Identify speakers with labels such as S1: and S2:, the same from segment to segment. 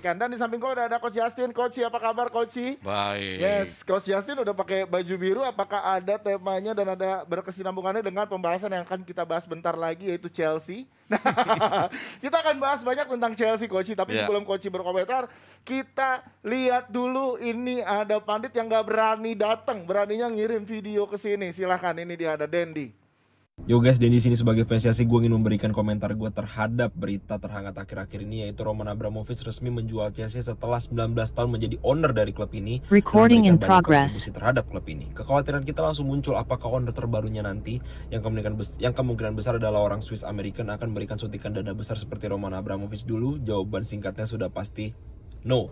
S1: saksikan. Dan di samping gue udah ada Coach Justin. Coach, apa kabar Coach?
S2: Baik.
S1: Yes, Coach Justin udah pakai baju biru. Apakah ada temanya dan ada berkesinambungannya dengan pembahasan yang akan kita bahas bentar lagi, yaitu Chelsea? Nah, kita akan bahas banyak tentang Chelsea, Coach. Tapi sebelum Coach berkomentar, kita lihat dulu ini ada pandit yang gak berani datang, beraninya ngirim video ke sini. Silahkan, ini dia ada Dendi.
S3: Yo guys, Dendi sini sebagai fans Chelsea, gue ingin memberikan komentar gue terhadap berita terhangat akhir-akhir ini, yaitu Roman Abramovich resmi menjual Chelsea setelah 19 tahun menjadi owner dari klub ini.
S4: Recording in progress.
S3: Kontribusi terhadap klub ini. Kekhawatiran kita langsung muncul, apakah owner terbarunya nanti yang kemungkinan besar adalah orang Swiss American akan memberikan suntikan dana besar seperti Roman Abramovich dulu? Jawaban singkatnya sudah pasti no.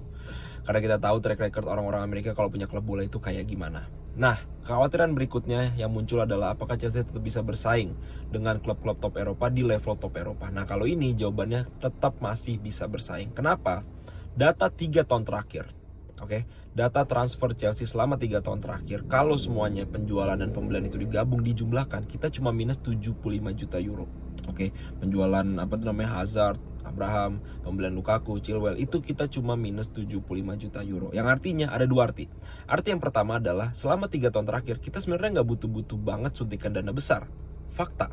S3: Karena kita tahu track record orang-orang Amerika kalau punya klub bola itu kayak gimana. Nah, kekhawatiran berikutnya yang muncul adalah apakah Chelsea tetap bisa bersaing dengan klub-klub top Eropa di level top Eropa. Nah, kalau ini jawabannya tetap masih bisa bersaing. Kenapa? Data 3 tahun terakhir. Oke, data transfer Chelsea selama 3 tahun terakhir, kalau semuanya penjualan dan pembelian itu digabung dijumlahkan, kita cuma minus 75 juta euro. Oke, penjualan Hazard, Abraham, pembelian Lukaku, Chilwell, itu kita cuma minus 75 juta euro. Yang artinya ada dua arti. Arti yang pertama adalah selama 3 tahun terakhir kita sebenarnya nggak butuh-butuh banget suntikan dana besar. Fakta.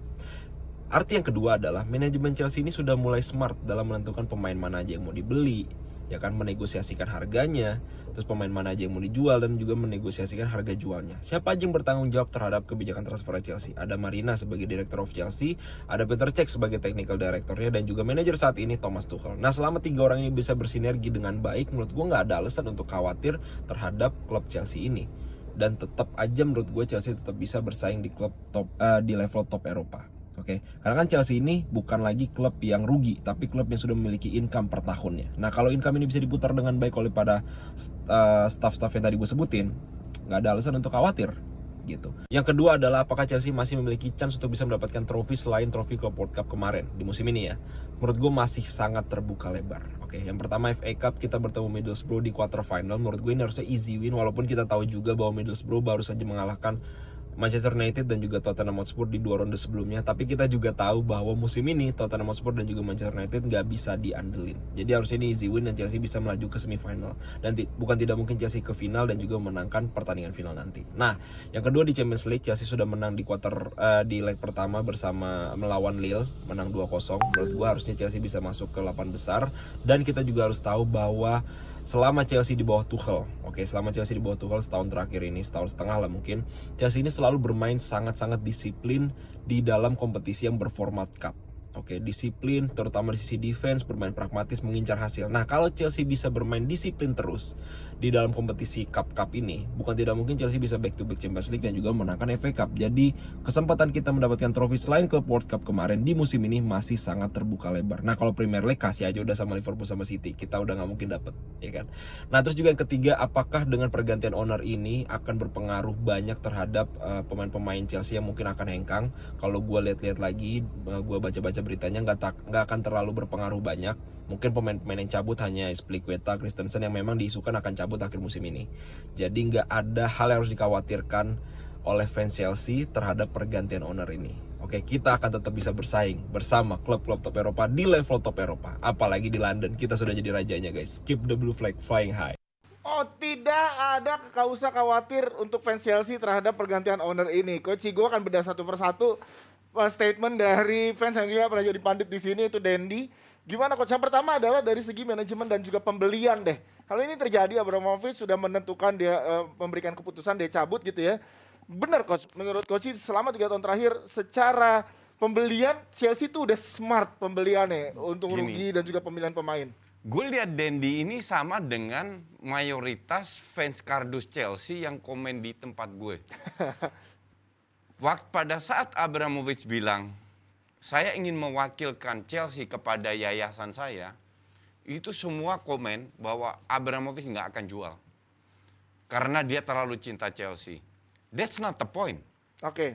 S3: Arti yang kedua adalah manajemen Chelsea ini sudah mulai smart dalam menentukan pemain mana aja yang mau dibeli, ya kan, menegosiasikan harganya, terus pemain mana aja yang mau dijual, dan juga menegosiasikan harga jualnya. Siapa aja yang bertanggung jawab terhadap kebijakan transfer Chelsea? Ada Marina sebagai Director of Chelsea, ada Peter Cech sebagai Technical Directornya, dan juga manajer saat ini Thomas Tuchel. Nah, selama 3 orang ini bisa bersinergi dengan baik, menurut gue nggak ada alasan untuk khawatir terhadap klub Chelsea ini. Dan tetap aja menurut gue Chelsea tetap bisa bersaing di klub top, di level top Eropa. Oke, karena kan Chelsea ini bukan lagi klub yang rugi, tapi klub yang sudah memiliki income per tahunnya. Nah, kalau income ini bisa diputar dengan baik oleh pada staff-staff yang tadi gue sebutin, nggak ada alasan untuk khawatir gitu. Yang kedua adalah apakah Chelsea masih memiliki chance untuk bisa mendapatkan trofi selain trofi Club World Cup kemarin di musim ini ya? Menurut gue masih sangat terbuka lebar. Oke, yang pertama FA Cup kita bertemu Middlesbrough di quarter final. Menurut gue ini harusnya easy win, walaupun kita tahu juga bahwa Middlesbrough baru saja mengalahkan Manchester United dan juga Tottenham Hotspur di 2 ronde sebelumnya. Tapi kita juga tahu bahwa musim ini Tottenham Hotspur dan juga Manchester United nggak bisa diandelin. Jadi harusnya ini easy win dan Chelsea bisa melaju ke semifinal. Dan bukan tidak mungkin Chelsea ke final dan juga memenangkan pertandingan final nanti. Nah, yang kedua di Champions League, Chelsea sudah menang di di leg pertama bersama melawan Lille, menang 2-0. Menurut gua harusnya Chelsea bisa masuk ke 8 besar. Dan kita juga harus tahu bahwa selama Chelsea di bawah Tuchel, selama Chelsea di bawah Tuchel setahun terakhir ini, setahun setengah lah mungkin, Chelsea ini selalu bermain sangat-sangat disiplin di dalam kompetisi yang berformat cup. Disiplin, terutama di sisi defense, bermain pragmatis, mengincar hasil. Nah, kalau Chelsea bisa bermain disiplin terus di dalam kompetisi cup-cup ini, bukan tidak mungkin Chelsea bisa back-to-back Champions League dan juga memenangkan FA Cup. Jadi, kesempatan kita mendapatkan trofi selain Club World Cup kemarin di musim ini masih sangat terbuka lebar. Nah, kalau Premier League kasih aja udah sama Liverpool sama City, kita udah nggak mungkin dapet, ya kan? Nah, terus juga yang ketiga, apakah dengan pergantian owner ini akan berpengaruh banyak terhadap pemain-pemain Chelsea yang mungkin akan hengkang? Kalau gue lihat-lihat lagi, gue baca-baca beritanya nggak akan terlalu berpengaruh banyak. Mungkin pemain-pemain yang cabut hanya Spilicueta, Christensen yang memang diisukan akan cabut akhir musim ini. Jadi nggak ada hal yang harus dikhawatirkan oleh fans Chelsea terhadap pergantian owner ini. Kita akan tetap bisa bersaing bersama klub-klub top Eropa di level top Eropa. Apalagi di London, kita sudah jadi rajanya guys. Keep the blue flag flying high.
S1: Oh, tidak ada, gak usah khawatir untuk fans Chelsea terhadap pergantian owner ini. Coach, gue akan bedah satu persatu statement dari fans yang juga pernah jadi pandit di sini, itu Dendi. Gimana Coach? Yang pertama adalah dari segi manajemen dan juga pembelian deh. Kalau ini terjadi, Abramovich sudah menentukan dia memberikan keputusan dia cabut gitu ya. Benar Coach, menurut Coach selama 3 tahun terakhir secara pembelian Chelsea tuh udah smart pembeliannya, untung rugi dan juga pemilihan pemain.
S2: Gue lihat Dendi ini sama dengan mayoritas fans kardus Chelsea yang komen di tempat gue. Pada saat Abramovich bilang, saya ingin mewakilkan Chelsea kepada yayasan saya, itu semua komen bahwa Abramovich nggak akan jual. Karena dia terlalu cinta Chelsea. That's not the point.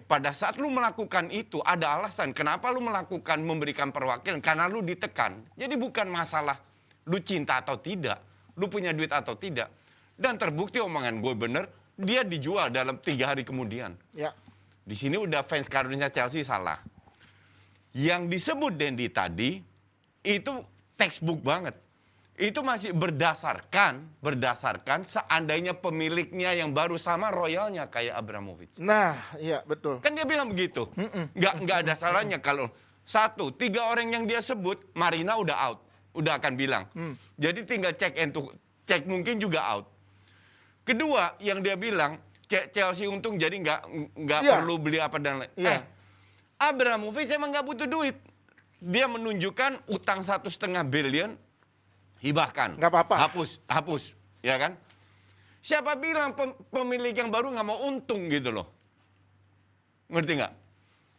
S2: Pada saat lu melakukan itu, ada alasan kenapa lu melakukan memberikan perwakilan. Karena lu ditekan. Jadi bukan masalah lu cinta atau tidak, lu punya duit atau tidak. Dan terbukti omongan gue bener, dia dijual dalam 3 hari kemudian.
S1: Ya.
S2: Di sini udah fans kardusnya Chelsea salah. Yang disebut Dendi tadi, itu textbook banget. Itu masih berdasarkan seandainya pemiliknya yang baru sama royalnya kayak Abramovich.
S1: Nah, iya betul.
S2: Kan dia bilang begitu. Nggak ada salahnya kalau 3 orang yang dia sebut, Marina udah out. Udah akan bilang. Jadi tinggal cek mungkin juga out. Kedua, yang dia bilang, Chelsea untung jadi nggak
S1: Iya.
S2: perlu beli apa dan lain.
S1: Iya.
S2: Abramovich emang nggak butuh duit. Dia menunjukkan utang 1,5 billion, hibahkan.
S1: Nggak apa-apa.
S2: Hapus, ya kan? Siapa bilang pemilik yang baru nggak mau untung gitu loh? Ngerti nggak?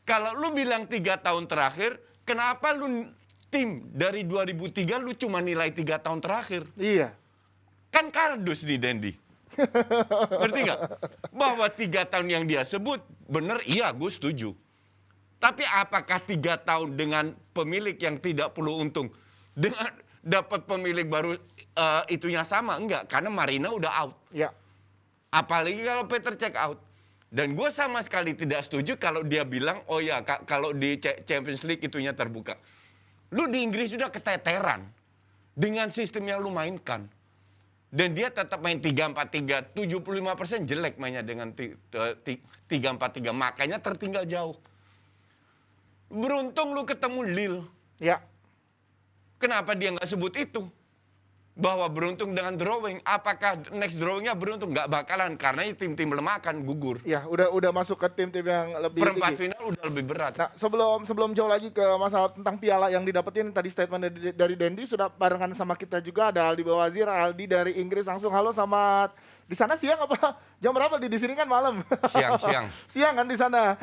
S2: Kalau lu bilang 3 tahun terakhir, kenapa lu tim dari 2003 lu cuma nilai 3 tahun terakhir?
S1: Iya.
S2: Kan kardus di Dendi. Ngerti nggak? Bahwa 3 tahun yang dia sebut, bener iya gue setuju. Tapi apakah 3 tahun dengan pemilik yang tidak perlu untung, dengan dapat pemilik baru itunya sama? Enggak, karena Marina udah out.
S1: Ya.
S2: Apalagi kalau Peter check out. Dan gue sama sekali tidak setuju kalau dia bilang, oh ya kalau di Champions League itunya terbuka. Lu di Inggris sudah keteteran dengan sistem yang lu mainkan. Dan dia tetap main 3-4-3, 75% jelek mainnya dengan 3-4-3. Makanya tertinggal jauh. Beruntung lu ketemu Lille.
S1: Ya.
S2: Kenapa dia nggak sebut itu? Bahwa beruntung dengan drawing. Apakah next drawingnya beruntung? Nggak bakalan. Karena tim-tim lemah akan gugur.
S1: Ya, udah masuk ke tim-tim yang lebih
S2: Perempat
S1: tinggi.
S2: final udah lebih berat.
S1: Nah, sebelum jauh lagi ke masalah tentang piala yang didapetin, tadi statement dari Dendi sudah barengan sama kita juga, ada Aldi Bawazir, Aldi dari Inggris langsung. Halo, selamat. Di sana siang apa? Jam berapa? Di sini kan malam.
S2: Siang-siang.
S1: Siang kan di sana.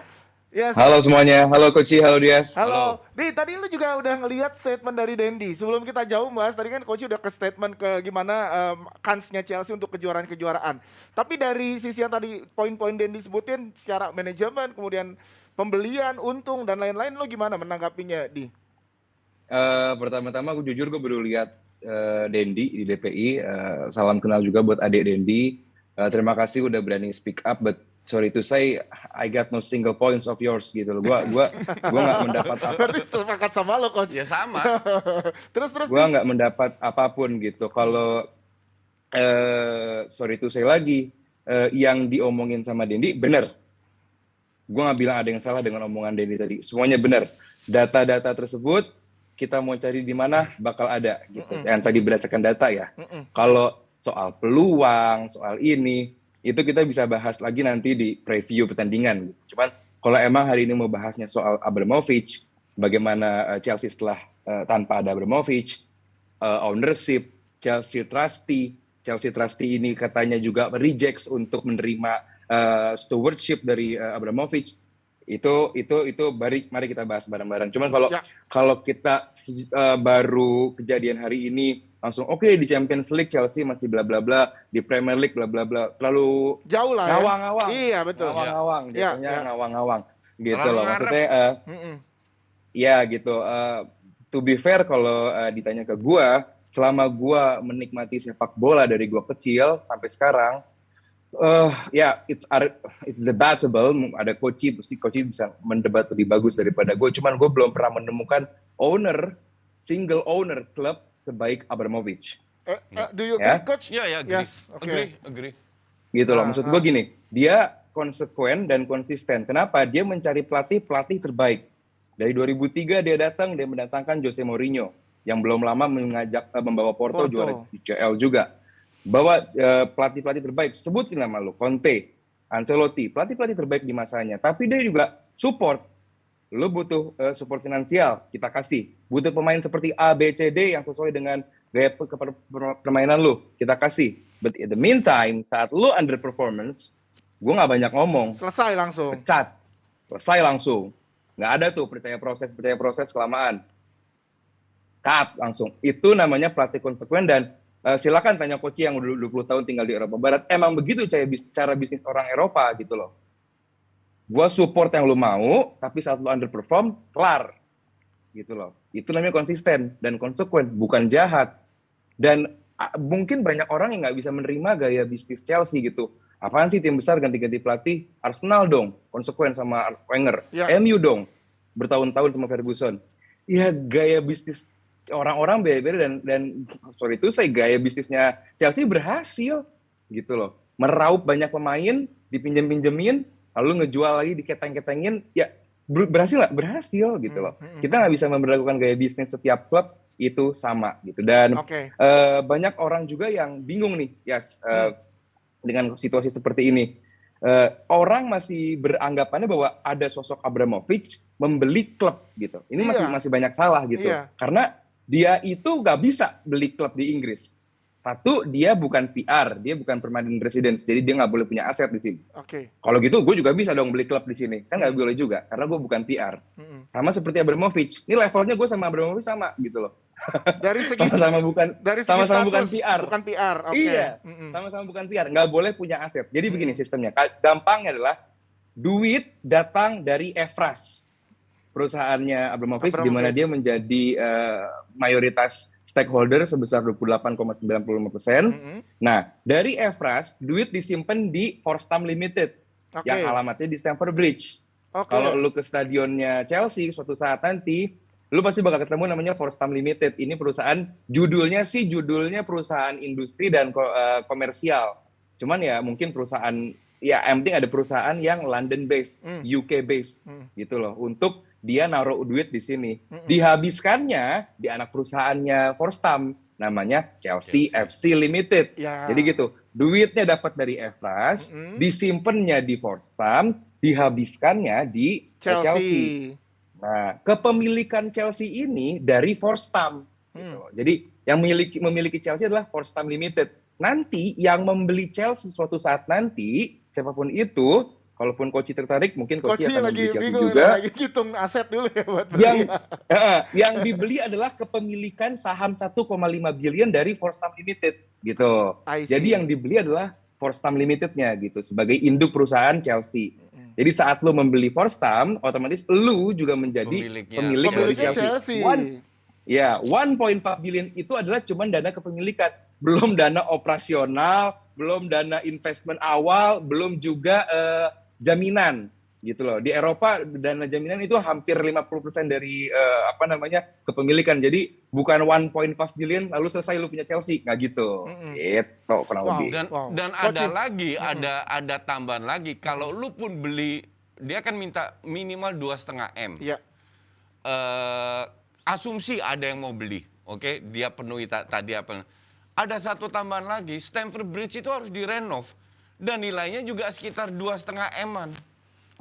S1: Yes.
S4: Halo semuanya, halo Koci, halo Dias.
S1: Halo. Di tadi lu juga udah ngelihat statement dari Dendi. Sebelum kita jauh bahas, tadi kan Coach udah ke statement ke gimana kansnya Chelsea untuk kejuaraan-kejuaraan. Tapi dari sisi yang tadi poin-poin Dendi sebutin secara manajemen, kemudian pembelian, untung dan lain-lain, lu gimana menanggapinya, Di?
S4: Pertama-tama aku jujur gue baru lihat Dendi di DPI. Salam kenal juga buat adik Dendi. Terima kasih udah berani speak up, but sorry to say, I got no single points of yours gitu loh. Gua nggak mendapat apa.
S1: Berarti sepakat sama lo, Coach.
S2: Ya sama.
S1: terus
S4: Gua nggak mendapat apapun gitu. Kalau sorry to say lagi, yang diomongin sama Dendi benar. Gua nggak bilang ada yang salah dengan omongan Dendi tadi. Semuanya benar. Data-data tersebut kita mau cari di mana bakal ada gitu. Yang tadi berdasarkan data ya. Kalau soal peluang, soal ini, itu kita bisa bahas lagi nanti di preview pertandingan. Cuman kalau emang hari ini mau bahasnya soal Abramovich, bagaimana Chelsea setelah tanpa ada Abramovich, ownership, Chelsea Trustee ini katanya juga rejects untuk menerima stewardship dari Abramovich. Itu mari kita bahas bareng-bareng. Cuman kalau kita baru kejadian hari ini langsung oke, di Champions League Chelsea masih bla bla bla, di Premier League bla bla bla, terlalu
S1: jauh lah
S4: ngawang-ngawang.
S1: Iya, betul.
S4: Ngawang-ngawang, jatuhnya ngawang-ngawang gitu
S2: Terlalu
S4: loh. Maksudnya ya gitu. To be fair, kalau ditanya ke gua, selama gua menikmati sepak bola dari gua kecil sampai sekarang, it's debatable. Ada coach bisa mendebat lebih bagus daripada gue. Cuman gue belum pernah menemukan single owner klub sebaik Abramovich.
S1: Do you agree, Coach?
S2: Ya, agree.
S1: Yes, okay.
S2: Agree.
S4: Gitu loh. Maksud gue gini, dia konsekuen dan konsisten. Kenapa? Dia mencari pelatih terbaik. Dari 2003 dia mendatangkan Jose Mourinho yang belum lama membawa Porto juara UCL juga. Bawa pelatih-pelatih terbaik, sebutin nama lu, Conte, Ancelotti, pelatih-pelatih terbaik di masanya. Tapi dia juga support. Lu butuh support finansial, kita kasih. Butuh pemain seperti A, B, C, D yang sesuai dengan gaya permainan lu, kita kasih. But in the meantime, saat lu underperformance, gue nggak banyak ngomong.
S1: Selesai langsung.
S4: Pecat. Selesai langsung. Nggak ada tuh percaya proses kelamaan. Cut langsung. Itu namanya pelatih konsekuen dan silakan tanya Coach yang udah 20 tahun tinggal di Eropa Barat. Emang begitu cara bisnis orang Eropa gitu loh. Gua support yang lu mau, tapi saat lu underperform, kelar. Gitu loh. Itu namanya konsisten dan konsekuen, bukan jahat. Dan mungkin banyak orang yang nggak bisa menerima gaya bisnis Chelsea gitu. Apaan sih tim besar ganti-ganti pelatih? Arsenal dong, konsekuen sama Wenger.
S1: Ya.
S4: MU dong, bertahun-tahun sama Ferguson. Ya gaya bisnis orang-orang beda-beda dan sorry itu saya gaya bisnisnya Chelsea berhasil gitu loh. Meraup banyak pemain, dipinjem-pinjemin, lalu ngejual lagi, diketeng-ketengin, ya berhasil nggak? Berhasil gitu loh. Kita nggak bisa memperlakukan gaya bisnis setiap klub itu sama gitu. Dan banyak orang juga yang bingung nih, dengan situasi seperti ini. Orang masih beranggapannya bahwa ada sosok Abramovich membeli klub gitu. Ini masih banyak salah gitu. Karena dia itu nggak bisa beli klub di Inggris. Satu, dia bukan PR, dia bukan permanent residence, jadi dia nggak boleh punya aset di sini. Kalau gitu, gue juga bisa dong beli klub di sini. Kan nggak boleh juga, karena gue bukan PR. Sama seperti Abramovich. Ini levelnya gue sama Abramovich sama gitu loh.
S1: Dari segi
S4: sama-sama bukan PR.
S1: Bukan PR.
S4: Iya, sama-sama bukan PR. Nggak boleh punya aset. Jadi begini sistemnya. Gampangnya adalah duit datang dari Evraz, perusahaannya Abramovich, di mana dia menjadi mayoritas stakeholder sebesar 28,95%. Nah, dari Evraz, duit disimpan di Forstam Limited, yang alamatnya di Stamford Bridge. Kalau lu ke stadionnya Chelsea suatu saat nanti, lu pasti bakal ketemu namanya Forstam Limited. Ini perusahaan, judulnya perusahaan industri dan komersial. Cuman ya mungkin perusahaan, ya yang penting ada perusahaan yang London based, UK based, gitu loh. Untuk dia naruh duit di sini. Dihabiskannya di anak perusahaannya Forstam, namanya Chelsea FC Limited. Jadi gitu, duitnya dapat dari Evraz, disimpannya di Forstam, dihabiskannya di Chelsea. Nah, kepemilikan Chelsea ini dari Forstam. Gitu. Jadi yang memiliki Chelsea adalah Forstam Limited. Nanti yang membeli Chelsea suatu saat nanti, siapapun itu, kalaupun Koci tertarik, mungkin Koci akan membeli Chelsea juga.
S1: Lagi hitung aset dulu ya buat
S4: beli. Yang dibeli adalah kepemilikan saham 1,5 billion dari Forstam Limited, gitu. Jadi yang dibeli adalah Forstam Limited-nya gitu, sebagai induk perusahaan Chelsea. Jadi saat lu membeli Forstam, otomatis lu juga menjadi pemilik dari Chelsea. 1.5 billion itu adalah cuma dana kepemilikan, belum dana operasional, belum dana investment awal, belum juga jaminan gitu loh. Di Eropa dana jaminan itu hampir 50% dari kepemilikan. Jadi bukan 1.5 billion lalu selesai lu punya Chelsea, nggak gitu. Gitu kurang lebih.
S2: Dan ada lagi, ada tambahan lagi. Kalau lu pun beli, dia akan minta minimal 2,5 M. Asumsi ada yang mau beli, oke? Dia penuhi tadi apa? Ada satu tambahan lagi, Stamford Bridge itu harus direnov dan nilainya juga sekitar 2,5 M-an.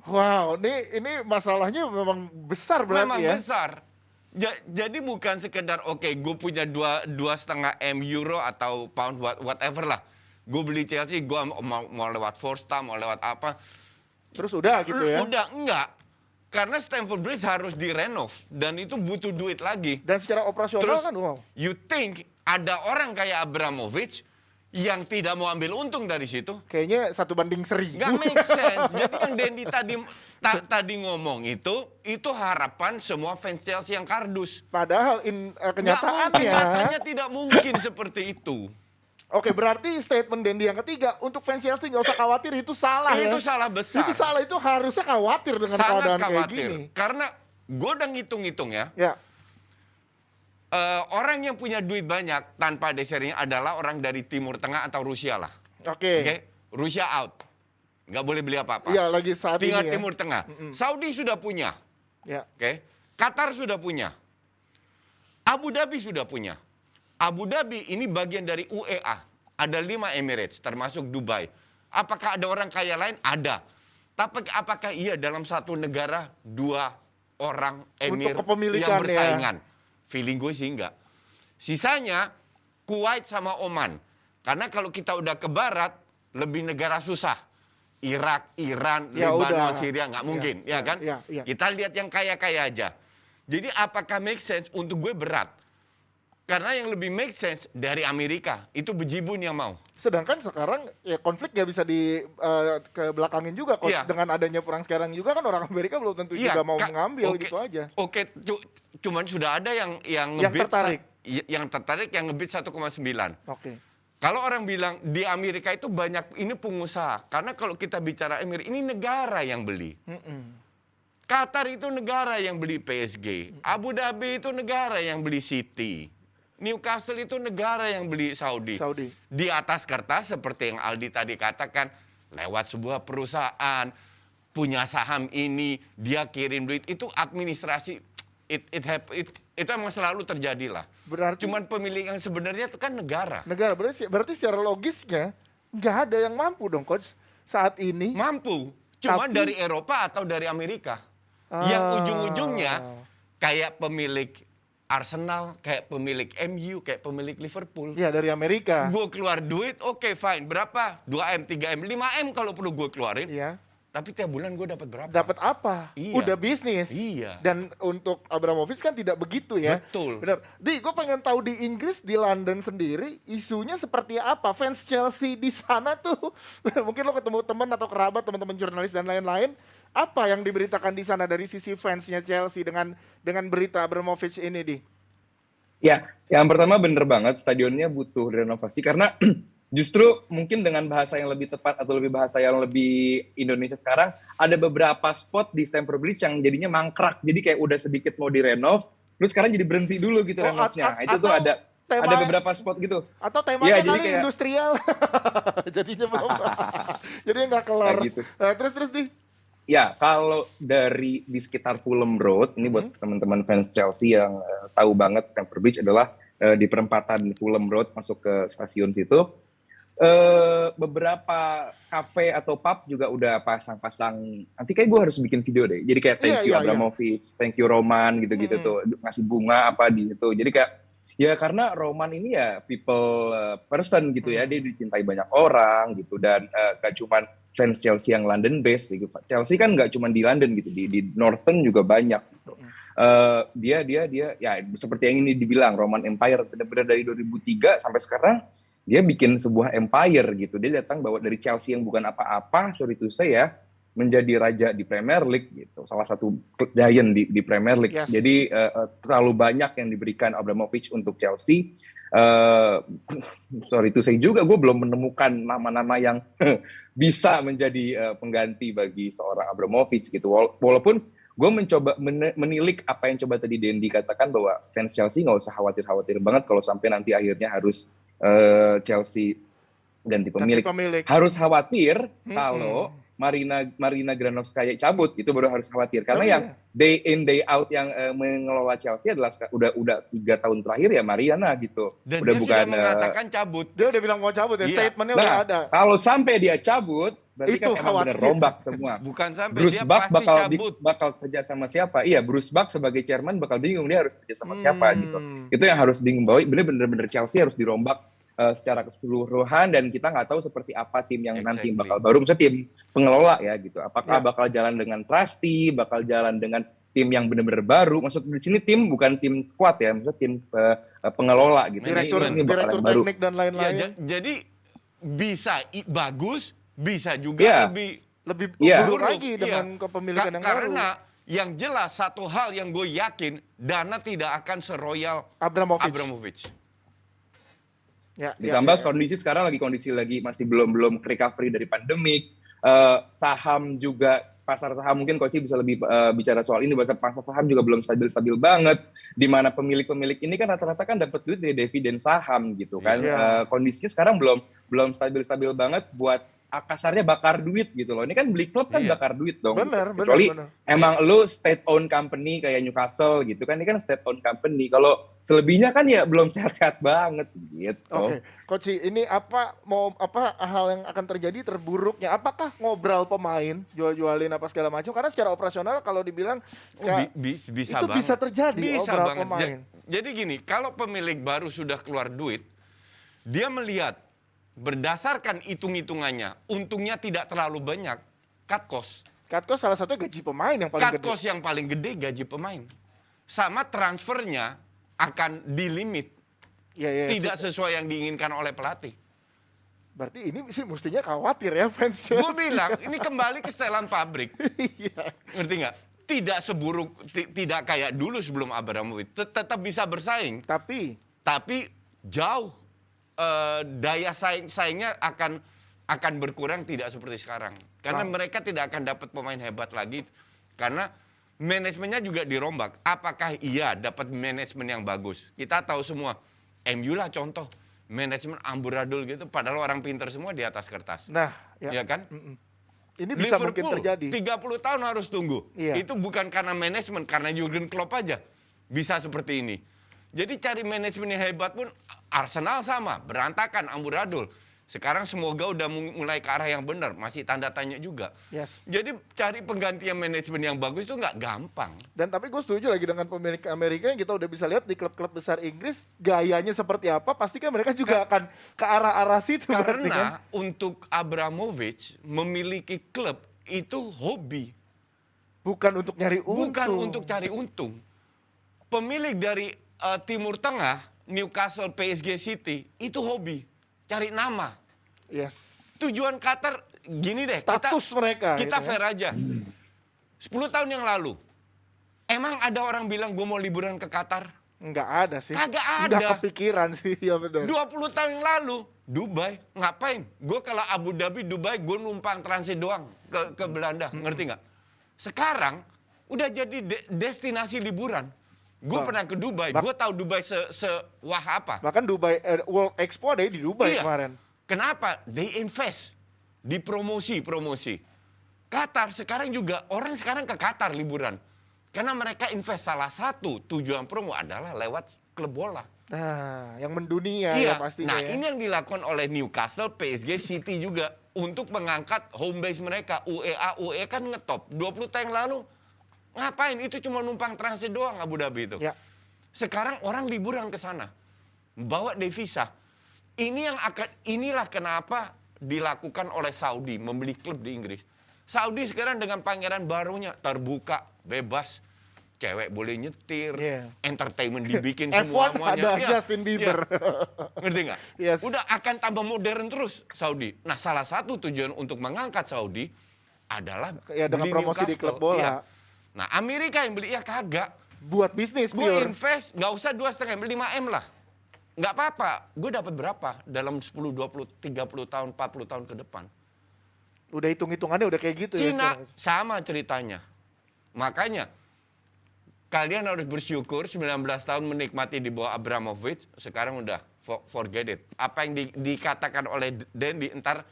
S1: Wow, ini masalahnya memang besar berarti
S2: memang
S1: ya?
S2: Besar. Jadi bukan sekedar gue punya 2,5 M euro atau pound whatever lah. Gue beli Chelsea, gue mau lewat Forstam, mau lewat apa.
S1: Terus udah gitu ya?
S2: Udah, enggak. Karena Stamford Bridge harus direnov dan itu butuh duit lagi.
S1: Dan secara operasional
S2: terus,
S1: kan wow.
S2: You think ada orang kayak Abramovich yang tidak mau ambil untung dari situ?
S1: Kayaknya 1:1000.
S2: Nggak make sense. Jadi yang Dendi tadi ngomong itu harapan semua fans Chelsea yang kardus.
S1: Padahal kenyataannya
S2: nyatanya tidak mungkin seperti itu.
S1: Oke, berarti statement Dendi yang ketiga, untuk fans Chelsea nggak usah khawatir, itu salah ya?
S2: Itu salah besar.
S1: Itu salah, itu harusnya khawatir dengan keadaan kayak gini.
S2: Karena gue udah ngitung-ngitung ya. Orang yang punya duit banyak tanpa deserinya adalah orang dari Timur Tengah atau Rusia lah. Oke. Rusia out. Nggak boleh beli apa-apa.
S1: Iya, lagi saat
S2: tinggal
S1: ini ya.
S2: Timur Tengah. Saudi sudah punya. Oke. Qatar sudah punya. Abu Dhabi sudah punya. Abu Dhabi ini bagian dari UEA. Ada 5 Emirates, termasuk Dubai. Apakah ada orang kaya lain? Ada. Tapi apakah iya dalam satu negara 2 orang emir yang bersaingan? Feeling gue sih enggak. Sisanya Kuwait sama Oman. Karena kalau kita udah ke barat, lebih negara susah. Irak, Iran, Lebanon, Syria, nggak mungkin. Ya kan? Kita lihat yang kaya-kaya aja. Jadi apakah make sense? Untuk gue berat. Karena yang lebih make sense dari Amerika, itu bejibun yang mau.
S1: Sedangkan sekarang ya konflik gak bisa ke belakangin juga. Dengan adanya perang sekarang juga kan orang Amerika belum tentu juga mau mengambil gitu aja.
S2: Cuman sudah ada yang
S1: tertarik.
S2: Yang tertarik yang ngebid 1,9. Kalau orang bilang di Amerika itu banyak ini pengusaha. Karena kalau kita bicara Amerika, ini negara yang beli. Qatar itu negara yang beli PSG. Abu Dhabi itu negara yang beli City. Newcastle itu negara yang beli Saudi. Di atas kertas seperti yang Aldi tadi katakan, lewat sebuah perusahaan, punya saham ini, dia kirim duit, itu administrasi, itu emang selalu terjadi lah.
S1: Berarti
S2: Cuman pemilik yang sebenarnya itu kan negara.
S1: berarti secara logisnya nggak ada yang mampu dong coach saat ini.
S2: Mampu, cuman
S1: Tapi-
S2: dari Eropa atau dari Amerika. Yang ujung-ujungnya kayak pemilik Arsenal, kayak pemilik MU, kayak pemilik Liverpool.
S1: Ya dari Amerika.
S2: Gue keluar duit, oke fine. Berapa? 2M, 3M, 5M kalau perlu gue keluarin.
S1: Iya.
S2: Tapi tiap bulan gue dapat berapa?
S1: Dapat apa?
S2: Iya.
S1: Udah bisnis.
S2: Iya.
S1: Dan untuk Abramovich kan tidak begitu ya.
S2: Betul.
S1: Benar. Gue pengen tahu di Inggris, di London sendiri, isunya seperti apa? Fans Chelsea di sana tuh, mungkin lo ketemu teman atau kerabat, teman-teman jurnalis dan lain-lain. Apa yang diberitakan di sana dari sisi fansnya Chelsea dengan berita Abramovich ini, Di?
S4: Ya, yang pertama bener banget stadionnya butuh renovasi karena justru mungkin dengan bahasa yang lebih tepat atau lebih bahasa yang lebih Indonesia sekarang, ada beberapa spot di Stamford Bridge yang jadinya mangkrak, jadi kayak udah sedikit mau direnov, terus sekarang jadi berhenti dulu gitu renovnya. Itu tuh ada beberapa spot gitu.
S1: Atau temanya
S4: Iya, jadi
S1: kali
S4: kayak-
S1: industrial. Jadinya belum. Jadinya nggak kelar.
S4: Kayak gitu.
S1: Terus Di.
S4: Ya, kalau di sekitar Fulham Road, ini buat teman-teman fans Chelsea yang tahu banget Stamford Bridge adalah di perempatan Fulham Road masuk ke stasiun situ. Beberapa kafe atau pub juga udah pasang-pasang. Nanti kayak gue harus bikin video deh. Jadi kayak thank you
S1: Iya.
S4: Abramovich, thank you Roman gitu-gitu tuh, ngasih bunga apa di situ. Jadi kayak ya karena Roman ini ya people person gitu ya, dia dicintai banyak orang gitu dan gak cuman fans Chelsea yang London based gitu. Chelsea kan nggak cuma di London gitu, di Northern juga banyak gitu. Dia ya seperti yang ini dibilang Roman Empire benar-benar dari 2003 sampai sekarang dia bikin sebuah empire gitu. Dia datang bawa dari Chelsea yang bukan apa-apa, sorry to say ya, menjadi raja di Premier League gitu. Salah satu giant di Premier League.
S1: Yes.
S4: Jadi terlalu banyak yang diberikan Abramovich untuk Chelsea. Sorry to say juga, gue belum menemukan nama-nama yang bisa menjadi pengganti bagi seorang Abramovich gitu. Walaupun gue mencoba menilik apa yang coba tadi Dendi katakan bahwa fans Chelsea nggak usah khawatir-khawatir banget kalau sampai nanti akhirnya harus Chelsea ganti pemilik. Harus khawatir kalau Marina Granovskaya cabut, itu baru harus khawatir karena yang day in day out yang mengelola Chelsea adalah udah 3 tahun terakhir ya Mariana gitu.
S2: Dan
S4: udah
S2: dia
S4: bukan
S2: sudah mengatakan cabut.
S1: Dia udah bilang mau cabut ya,
S2: Iya.
S1: statementnya udah
S4: nah,
S1: ada.
S4: kalau sampai dia cabut berarti
S1: Itu
S4: kan emang bener
S1: khawatir.
S4: rombak semua.
S2: Bukan sampai
S4: Bruce
S2: dia
S4: Buck
S2: pasti cabut.
S4: bakal kerja sama siapa? Iya, Bruce Buck sebagai chairman bakal bingung dia harus kerja sama siapa gitu. Itu yang harus bingung bahwa bener-bener Chelsea harus dirombak secara keseluruhan dan kita nggak tahu seperti apa tim yang nanti
S2: Exactly.
S4: bakal baru, misalnya tim pengelola ya gitu. Apakah
S1: Ya.
S4: bakal jalan dengan trusty, bakal jalan dengan tim yang benar-benar baru. Maksud di sini tim bukan tim squad ya, maksudnya tim pengelola gitu.
S1: Direktur
S4: Ini bakal yang baru.
S1: teknik dan
S2: Ya,
S1: lain-lain.
S2: jadi bisa bagus, bisa juga
S4: Iya.
S2: lebih
S4: Iya.
S1: Buruk
S2: buruk.
S1: lagi
S2: Iya.
S1: dengan kepemilikan yang baru.
S2: Karena yang jelas satu hal yang gue yakin, Dana tidak akan seroyal Abramovich.
S1: Ya,
S4: Ditambah kondisi lagi masih belum recovery dari pandemik. Saham juga, pasar saham mungkin Koci bisa lebih bicara soal ini, pasar saham juga belum stabil banget, di mana pemilik ini kan rata-rata kan dapat duit dari dividen saham gitu kan.
S1: Iya.
S4: Kondisinya sekarang belum stabil banget, buat kasarnya bakar duit gitu loh. Ini kan beli klub kan
S2: Iya.
S4: bakar duit dong.
S1: Benar.
S4: Kecuali emang lu state owned company kayak Newcastle gitu kan, ini kan state owned company. Kalau selebihnya kan ya belum sehat-sehat banget gitu.
S1: Oke, Coach, ini apa hal yang akan terjadi terburuknya? Apakah ngobrol pemain, jual-jualin apa segala macam? Karena secara operasional kalau dibilang
S2: Bisa
S1: itu
S2: banget.
S1: bisa terjadi
S2: Bisa
S1: obrol
S2: banget.
S1: pemain.
S2: Jadi gini, kalau pemilik baru sudah keluar duit, dia melihat berdasarkan hitung-hitungannya, untungnya tidak terlalu banyak, cut cost.
S1: Cut cost salah satunya gaji pemain yang paling
S2: Cut
S1: gede.
S2: cost yang paling gede gaji pemain. Sama transfernya akan dilimit,
S1: Iya.
S2: tidak sesuai yang diinginkan oleh pelatih.
S1: Berarti ini sih mestinya khawatir ya fans.
S2: Gue bilang, ini kembali ke setelan pabrik.
S1: Iya.
S2: Ngerti nggak? Tidak seburuk, tidak kayak dulu sebelum Abramovich. Tetap bisa bersaing.
S1: Tapi
S2: Jauh daya saingnya akan berkurang, tidak seperti sekarang. Karena mereka tidak akan dapat pemain hebat lagi. Karena Manajemennya juga dirombak. Apakah iya dapat manajemen yang bagus? Kita tahu semua. MU lah contoh. Manajemen amburadul gitu. Padahal orang pintar semua di atas kertas.
S1: Nah,
S2: Ya kan?
S1: ini bisa mungkin
S2: Liverpool,
S1: terjadi.
S2: 30 tahun harus tunggu.
S1: Iya.
S2: Itu bukan karena manajemen, karena Jurgen Klopp aja bisa seperti ini. Jadi cari manajemen yang hebat pun Arsenal sama, berantakan, amburadul. Sekarang semoga udah mulai ke arah yang benar, masih tanda tanya juga.
S1: Yes.
S2: Jadi cari penggantian manajemen yang bagus itu nggak gampang.
S1: Dan tapi gue setuju lagi dengan pemilik Amerika yang kita udah bisa lihat di klub-klub besar Inggris, gayanya seperti apa, pasti kan mereka juga akan ke arah-arah situ. berarti kan?
S2: Karena untuk Abramovich memiliki klub itu hobi,
S1: Bukan untuk nyari untung.
S2: bukan untuk cari untung. Pemilik dari Timur Tengah, Newcastle, PSG City, itu hobi, cari nama.
S1: Yes.
S2: Tujuan Qatar, gini deh,
S1: Status mereka.
S2: kita
S1: gitu ya.
S2: fair aja. 10 tahun yang lalu, emang ada orang bilang gue mau liburan ke Qatar?
S1: Nggak ada sih.
S2: Kagak
S1: Nggak
S2: ada.
S1: kepikiran sih, ya benar.
S2: 20 tahun yang lalu, Dubai, ngapain? Gue kalau Abu Dhabi, Dubai, gue numpang transit doang ke Belanda, ngerti nggak? Sekarang, udah jadi destinasi liburan. Gue pernah ke Dubai, gue tahu Dubai sewah apa.
S1: Bahkan Dubai World Expo ada di Dubai
S2: Iya.
S1: kemarin.
S2: Kenapa? They invest di promosi. Qatar sekarang juga, orang sekarang ke Qatar liburan. Karena mereka invest, salah satu tujuan promo adalah lewat klub bola.
S1: Nah, yang mendunia
S2: Iya,
S1: ya pastinya.
S2: nah
S1: ya.
S2: ini yang dilakukan oleh Newcastle, PSG, City juga untuk mengangkat home base mereka. UE kan ngetop. 20 tahun yang lalu, ngapain? Itu cuma numpang transit doang Abu Dhabi itu.
S1: Ya.
S2: Sekarang orang liburan ke sana, bawa devisa. Inilah kenapa dilakukan oleh Saudi, membeli klub di Inggris. Saudi sekarang dengan pangeran barunya terbuka, bebas. Cewek boleh nyetir,
S1: Iya.
S2: entertainment dibikin
S1: F1
S2: semuanya.
S1: ada
S2: Iya,
S1: Justin Bieber.
S2: iya. Ngerti nggak?
S1: Yes.
S2: Udah akan tambah modern terus Saudi. Nah, salah satu tujuan untuk mengangkat Saudi adalah
S1: Ya, dengan
S2: beli
S1: promosi di klub
S2: Newcastle.
S1: bola.
S2: Iya. Nah, Amerika yang beli, ya kagak.
S1: Buat bisnis
S2: Gue
S1: pure.
S2: invest, nggak usah 2,5, 5M lah. Nggak apa-apa. Gue dapat berapa dalam 10, 20, 30 tahun, 40 tahun ke depan.
S1: Udah hitung-hitungannya udah kayak gitu ya.
S2: Cina
S1: sekarang.
S2: sama ceritanya. Makanya kalian harus bersyukur 19 tahun menikmati di bawah Abramovich, sekarang udah forget it. Apa yang dikatakan oleh Dendi ntar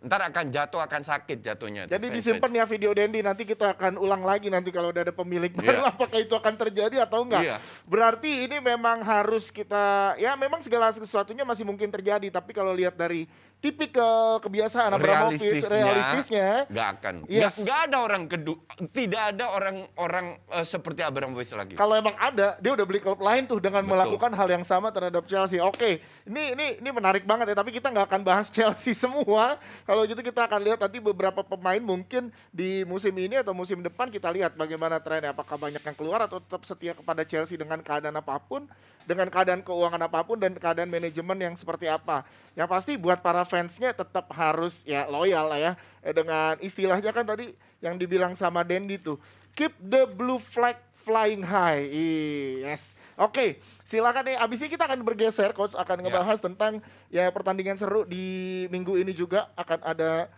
S2: akan jatuh, akan sakit jatuhnya.
S1: Jadi
S2: Fans-fans.
S1: disimpan ya video Dendi, nanti kita akan ulang lagi nanti kalau udah ada pemilik baru,
S2: Iya.
S1: apakah itu akan terjadi atau enggak.
S2: Iya.
S1: Berarti ini memang harus kita, ya memang segala sesuatunya masih mungkin terjadi, tapi kalau lihat dari tipikal kebiasaan Abramovich, realistisnya,
S2: nggak akan.
S1: Yes.
S2: Nggak ada orang tidak ada orang seperti Abramovich lagi.
S1: kalau emang ada, dia udah beli klub lain tuh dengan
S2: Betul.
S1: melakukan hal yang sama terhadap Chelsea. Oke, ini menarik banget ya, tapi kita nggak akan bahas Chelsea semua. Kalau gitu kita akan lihat nanti beberapa pemain mungkin di musim ini atau musim depan, kita lihat bagaimana trennya. Apakah banyak yang keluar atau tetap setia kepada Chelsea dengan keadaan apapun, dengan keadaan keuangan apapun, dan keadaan manajemen yang seperti apa. Yang pasti buat para fansnya tetap harus ya loyal lah ya. Dengan istilahnya kan tadi yang dibilang sama Dendi tuh, keep the blue flag flying high. Yes. Oke, silakan nih. Abis ini kita akan bergeser, Coach akan ngebahas tentang ya pertandingan seru di minggu ini juga akan ada.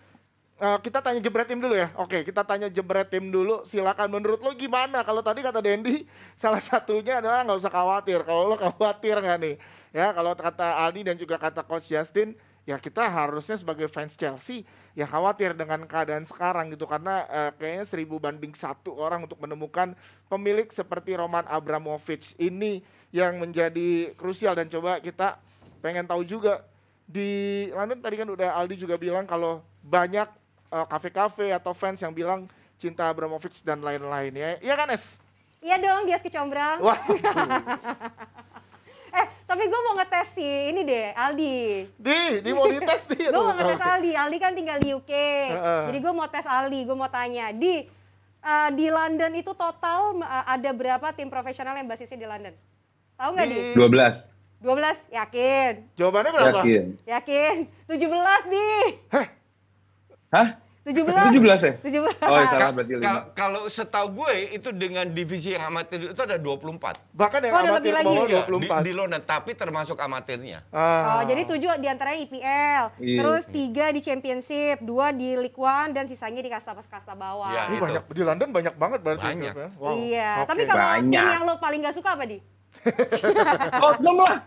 S1: Kita tanya jebret tim dulu ya. Oke, kita tanya jebret tim dulu. Silakan, menurut lo gimana? Kalau tadi kata Dendi, salah satunya adalah nggak usah khawatir. Kalau lo khawatir nggak nih? Ya, kalau kata Aldi dan juga kata Coach Justin, ya kita harusnya sebagai fans Chelsea ya khawatir dengan keadaan sekarang gitu, karena kayaknya 1000 banding 1 orang untuk menemukan pemilik seperti Roman Abramovich ini yang menjadi krusial. Dan coba kita pengen tahu juga di London tadi kan udah Aldi juga bilang kalau banyak kafe-kafe atau fans yang bilang cinta Abramovich dan lain-lain ya. Iya kan, Es?
S5: Iya dong, Dias Kecombrang.
S1: Wah,
S5: Tapi gue mau ngetes sih, ini deh, Aldi.
S1: di mau dites nih.
S5: Gue mau ngetes Aldi. Aldi kan tinggal di UK.
S1: Heeh.
S5: Jadi gue mau tes Aldi, gue mau tanya. Di London itu total ada berapa tim profesional yang basisnya di London? Tahu nggak, Di?
S4: 12.
S5: 12, yakin?
S1: Jawabannya berapa?
S4: Yakin.
S5: Yakin? 17, Di.
S4: Hah?
S5: 17.
S4: 17 ya?
S5: 17.
S4: Oh, salah berarti 5.
S2: Kalau setahu gue itu dengan divisi yang amatir itu ada 24.
S1: Bahkan yang
S5: Oh, ada
S1: amatir
S5: lebih
S1: ke bawah
S5: lagi.
S2: Iya,
S1: 24.
S2: di London, tapi termasuk amatirnya.
S5: Oh, jadi 7 diantaranya IPL,
S4: Iya.
S5: terus 3 di Championship, 2 di League One, dan sisanya di kasta bawah.
S2: Ya,
S1: Ih,
S2: itu.
S1: banyak di London banyak banget berarti
S2: Banyak.
S1: itu, ya. Wow.
S5: Iya,
S1: Oke.
S5: tapi kalau tim
S4: Banyak.
S5: yang lo paling gak suka apa, Di?
S4: Tottenham lah.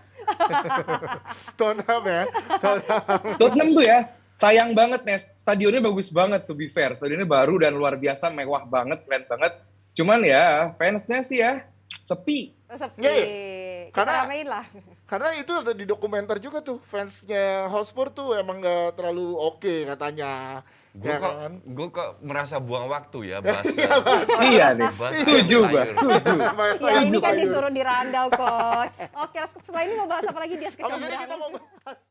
S1: Tottenham ya. Tottenham.
S4: Tottenham tuh ya, sayang banget Nes. Stadionnya bagus banget to be fair. Stadionnya baru dan luar biasa, mewah banget, keren banget. Cuman ya, fansnya sih ya, sepi.
S5: Sepi.
S1: Iya, iya.
S5: Kita
S1: Karena-
S5: ramein lah.
S1: Karena itu ada di dokumenter juga tuh, fansnya Hotspur tuh emang gak terlalu oke katanya.
S2: Gue
S1: Ya
S2: kok,
S1: kan?
S2: gue kok merasa buang waktu ya bahas.
S4: Iya nih,
S2: bahas
S4: setuju
S2: sayur.
S4: Bang, setuju.
S5: Ya ini kan
S1: Sayur.
S5: disuruh dirandau, Coach. Oke, setelah ini mau bahas apa lagi dia
S1: Abis ini kita mau bahas